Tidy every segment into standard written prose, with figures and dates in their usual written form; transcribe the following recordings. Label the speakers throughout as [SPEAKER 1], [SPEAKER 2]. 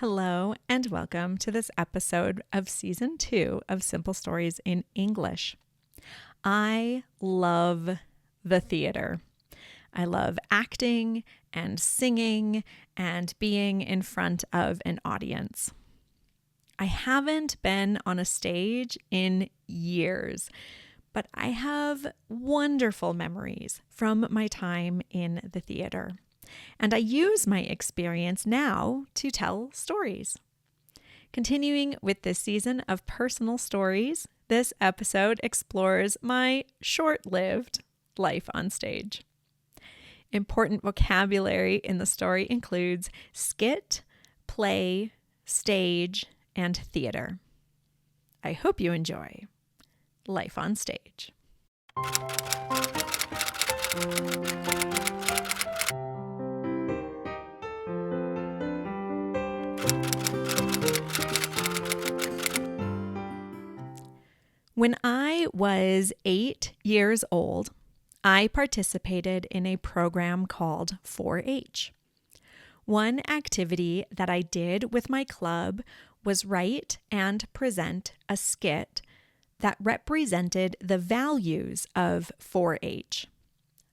[SPEAKER 1] Hello, and welcome to this episode of Season 2 of Simple Stories in English. I love the theater. I love acting and singing and being in front of an audience. I haven't been on a stage in years, but I have wonderful memories from my time in the theater. And I use my experience now to tell stories. Continuing with this season of personal stories, this episode explores my short-lived life on stage. Important vocabulary in the story includes skit, play, stage, and theater. I hope you enjoy Life on Stage. When I was 8 years old, I participated in a program called 4-H. One activity that I did with my club was write and present a skit that represented the values of 4-H.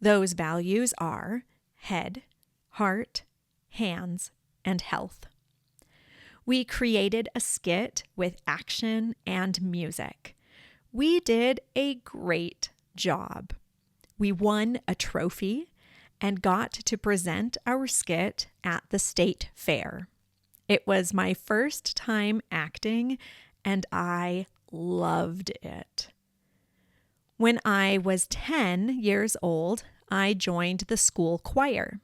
[SPEAKER 1] Those values are head, heart, hands, and health. We created a skit with action and music. We did a great job. We won a trophy and got to present our skit at the state fair. It was my first time acting, and I loved it. When I was 10 years old, I joined the school choir.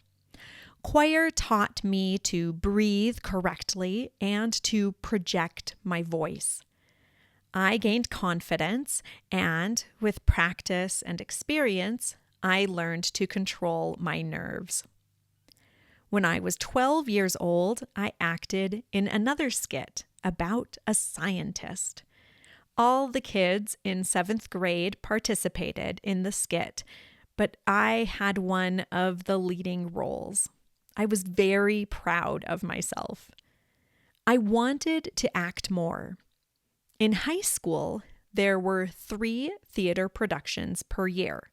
[SPEAKER 1] Choir taught me to breathe correctly and to project my voice. I gained confidence, and with practice and experience, I learned to control my nerves. When I was 12 years old, I acted in another skit about a scientist. All the kids in 7th grade participated in the skit, but I had one of the leading roles. I was very proud of myself. I wanted to act more. In high school, there were 3 theater productions per year,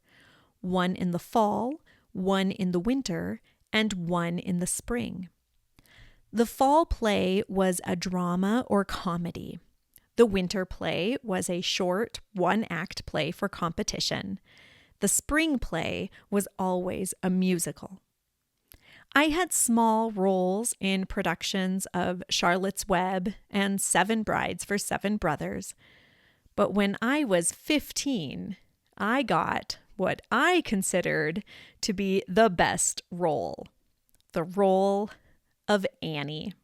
[SPEAKER 1] one in the fall, one in the winter, and one in the spring. The fall play was a drama or comedy. The winter play was a short, one-act play for competition. The spring play was always a musical. I had small roles in productions of Charlotte's Web and 7 Brides for 7 Brothers. But when I was 15, I got what I considered to be the best role, the role of Annie.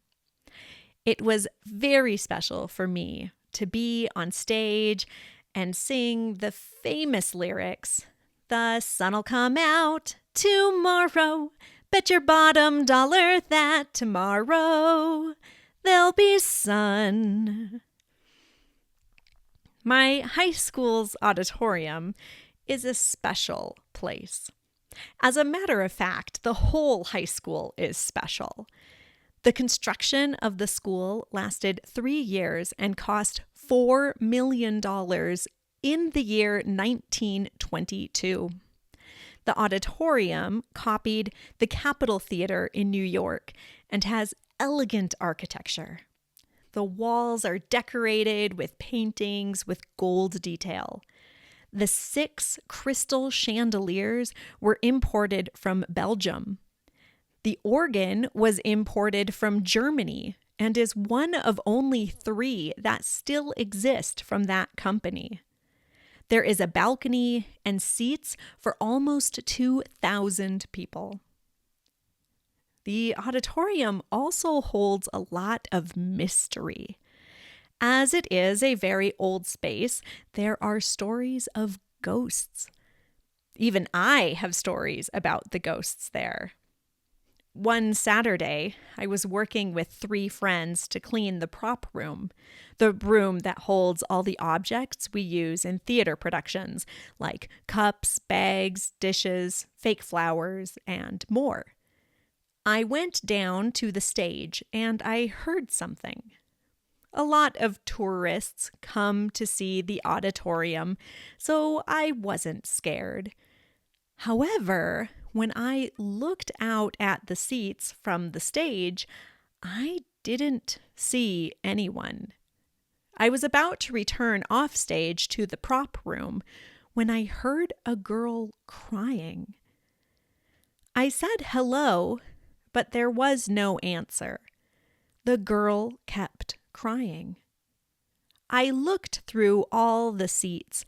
[SPEAKER 1] It was very special for me to be on stage and sing the famous lyrics, "The sun'll come out tomorrow. Bet your bottom dollar that tomorrow there'll be sun." My high school's auditorium is a special place. As a matter of fact, the whole high school is special. The construction of the school lasted 3 years and cost $4 million in the year 1922. The auditorium copied the Capitol Theater in New York and has elegant architecture. The walls are decorated with paintings with gold detail. The 6 crystal chandeliers were imported from Belgium. The organ was imported from Germany and is one of only 3 that still exist from that company. There is a balcony and seats for almost 2,000 people. The auditorium also holds a lot of mystery. As it is a very old space, there are stories of ghosts. Even I have stories about the ghosts there. One Saturday, I was working with 3 friends to clean the prop room, the room that holds all the objects we use in theater productions, like cups, bags, dishes, fake flowers, and more. I went down to the stage and I heard something. A lot of tourists come to see the auditorium, so I wasn't scared. However, when I looked out at the seats from the stage, I didn't see anyone. I was about to return off stage to the prop room when I heard a girl crying. I said hello, but there was no answer. The girl kept crying. I looked through all the seats,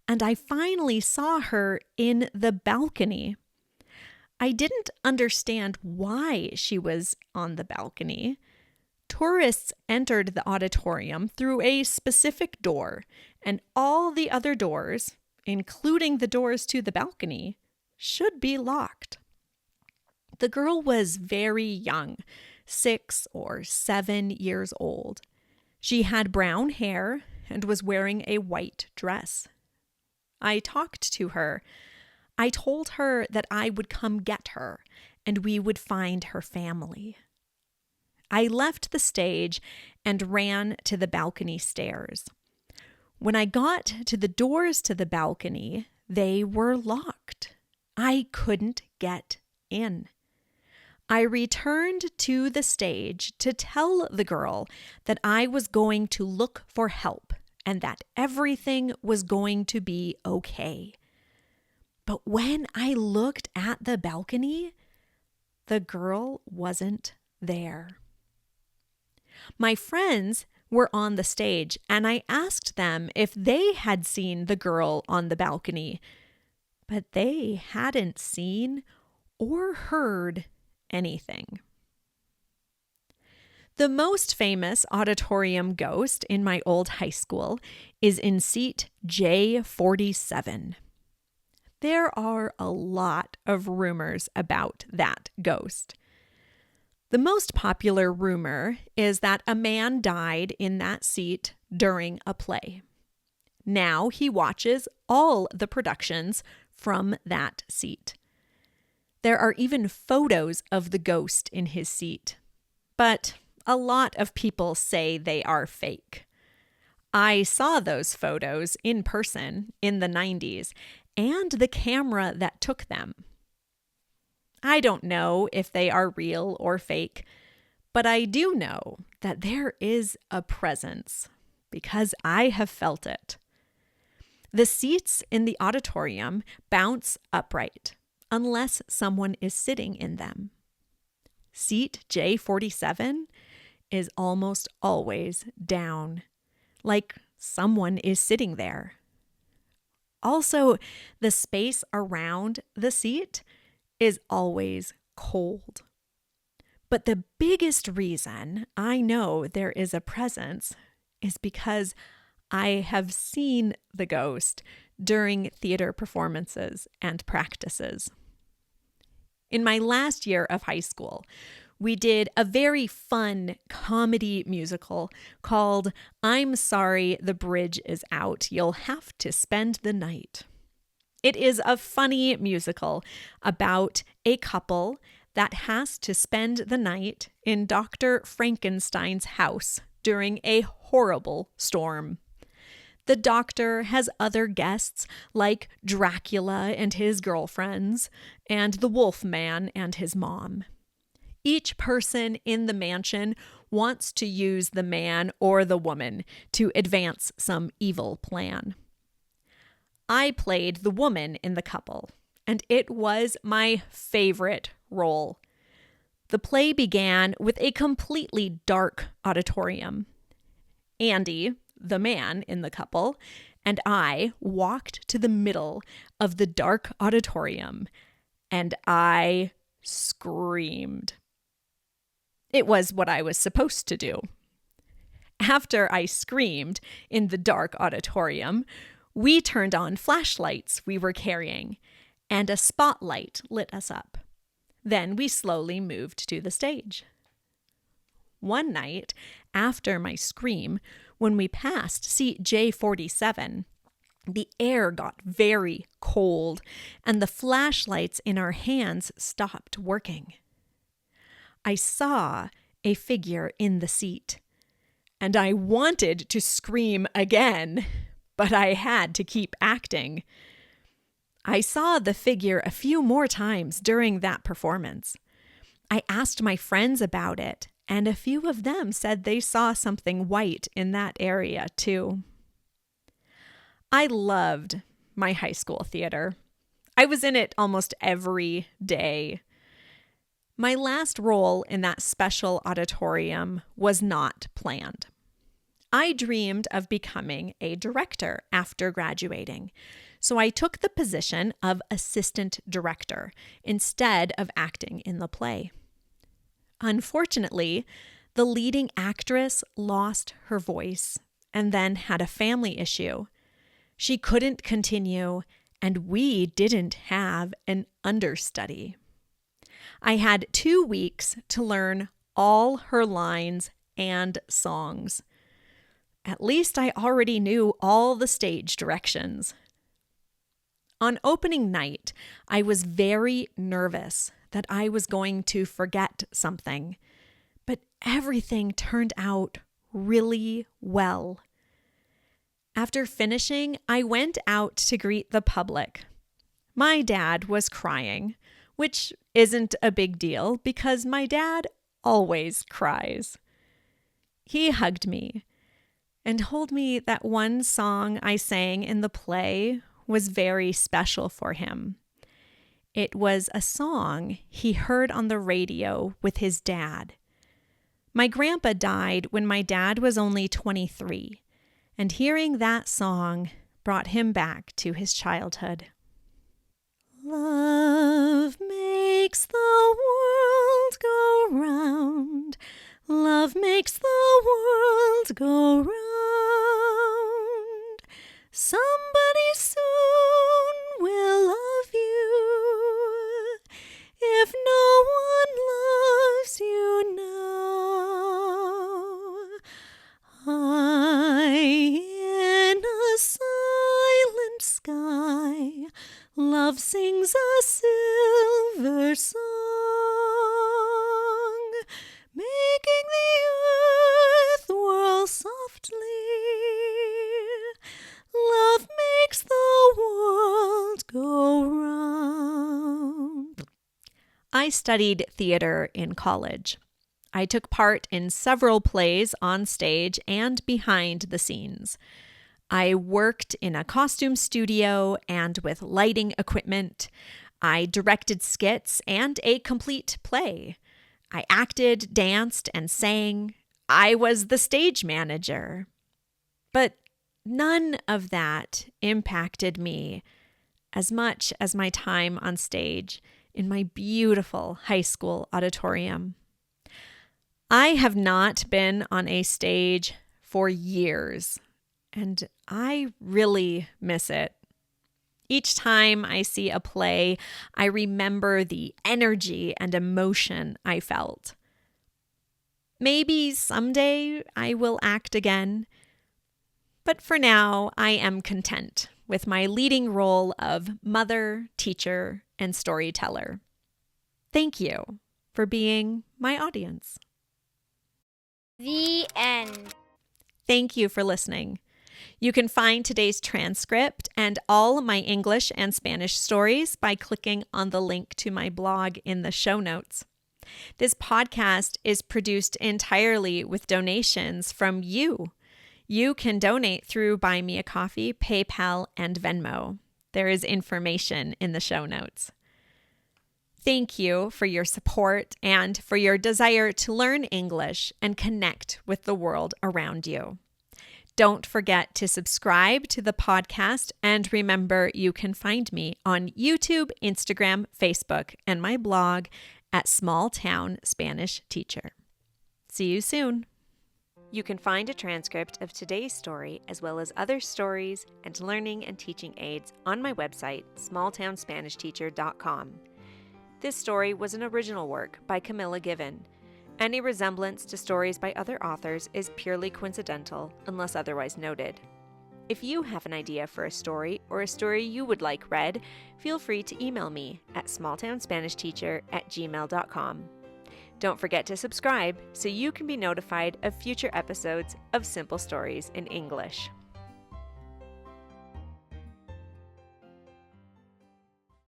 [SPEAKER 1] and I finally saw her in the balcony. I didn't understand why she was on the balcony. Tourists entered the auditorium through a specific door, and all the other doors, including the doors to the balcony, should be locked. The girl was very young, 6 or 7 years old. She had brown hair and was wearing a white dress. I talked to her. I told her that I would come get her and we would find her family. I left the stage and ran to the balcony stairs. When I got to the doors to the balcony, they were locked. I couldn't get in. I returned to the stage to tell the girl that I was going to look for help and that everything was going to be okay. But when I looked at the balcony, the girl wasn't there. My friends were on the stage, and I asked them if they had seen the girl on the balcony, but they hadn't seen or heard anything. The most famous auditorium ghost in my old high school is in seat J47. There are a lot of rumors about that ghost. The most popular rumor is that a man died in that seat during a play. Now he watches all the productions from that seat. There are even photos of the ghost in his seat, but a lot of people say they are fake. I saw those photos in person in the 90s and the camera that took them. I don't know if they are real or fake, but I do know that there is a presence because I have felt it. The seats in the auditorium bounce upright unless someone is sitting in them. Seat J47 is almost always down, like someone is sitting there. Also, the space around the seat is always cold. But the biggest reason I know there is a presence is because I have seen the ghost during theater performances and practices. In my last year of high school, we did a very fun comedy musical called I'm Sorry the Bridge is Out, You'll Have to Spend the Night. It is a funny musical about a couple that has to spend the night in Dr. Frankenstein's house during a horrible storm. The doctor has other guests like Dracula and his girlfriends, and the Wolfman and his mom. Each person in the mansion wants to use the man or the woman to advance some evil plan. I played the woman in the couple, and it was my favorite role. The play began with a completely dark auditorium. Andy, the man in the couple, and I walked to the middle of the dark auditorium, and I screamed. It was what I was supposed to do. After I screamed in the dark auditorium, we turned on flashlights we were carrying, and a spotlight lit us up. Then we slowly moved to the stage. One night, after my scream, when we passed seat J47, the air got very cold, and the flashlights in our hands stopped working. I saw a figure in the seat, and I wanted to scream again, but I had to keep acting. I saw the figure a few more times during that performance. I asked my friends about it, and a few of them said they saw something white in that area too. I loved my high school theater. I was in it almost every day. My last role in that special auditorium was not planned. I dreamed of becoming a director after graduating, so I took the position of assistant director instead of acting in the play. Unfortunately, the leading actress lost her voice and then had a family issue. She couldn't continue, and we didn't have an understudy. I had 2 weeks to learn all her lines and songs. At least I already knew all the stage directions. On opening night, I was very nervous that I was going to forget something, but everything turned out really well. After finishing, I went out to greet the public. My dad was crying, which isn't a big deal because my dad always cries. He hugged me and told me that one song I sang in the play was very special for him. It was a song he heard on the radio with his dad. My grandpa died when my dad was only 23, and hearing that song brought him back to his childhood. Love makes the world go round. Love makes the world go round. Somebody soon will love you if no one loves you now. High in a silent sky, love sings a silver song, making the earth whirl softly. Love makes the world go round. I studied theater in college. I took part in several plays on stage and behind the scenes. I worked in a costume studio and with lighting equipment. I directed skits and a complete play. I acted, danced, and sang. I was the stage manager. But none of that impacted me as much as my time on stage in my beautiful high school auditorium. I have not been on a stage for years, and I really miss it. Each time I see a play, I remember the energy and emotion I felt. Maybe someday I will act again, but for now I am content with my leading role of mother, teacher, and storyteller. Thank you for being my audience.
[SPEAKER 2] The end.
[SPEAKER 1] Thank you for listening. You can find today's transcript and all my English and Spanish stories by clicking on the link to my blog in the show notes. This podcast is produced entirely with donations from you. You can donate through Buy Me a Coffee, PayPal, and Venmo. There is information in the show notes. Thank you for your support and for your desire to learn English and connect with the world around you. Don't forget to subscribe to the podcast, and remember you can find me on YouTube, Instagram, Facebook, and my blog at Small Town Spanish Teacher. See you soon. You can find a transcript of today's story as well as other stories and learning and teaching aids on my website, smalltownspanishteacher.com. This story was an original work by Camilla Given. Any resemblance to stories by other authors is purely coincidental unless otherwise noted. If you have an idea for a story or a story you would like read, feel free to email me at smalltownspanishteacher@gmail.com.
[SPEAKER 2] Don't forget to subscribe so you can be notified of future episodes of Simple Stories in English.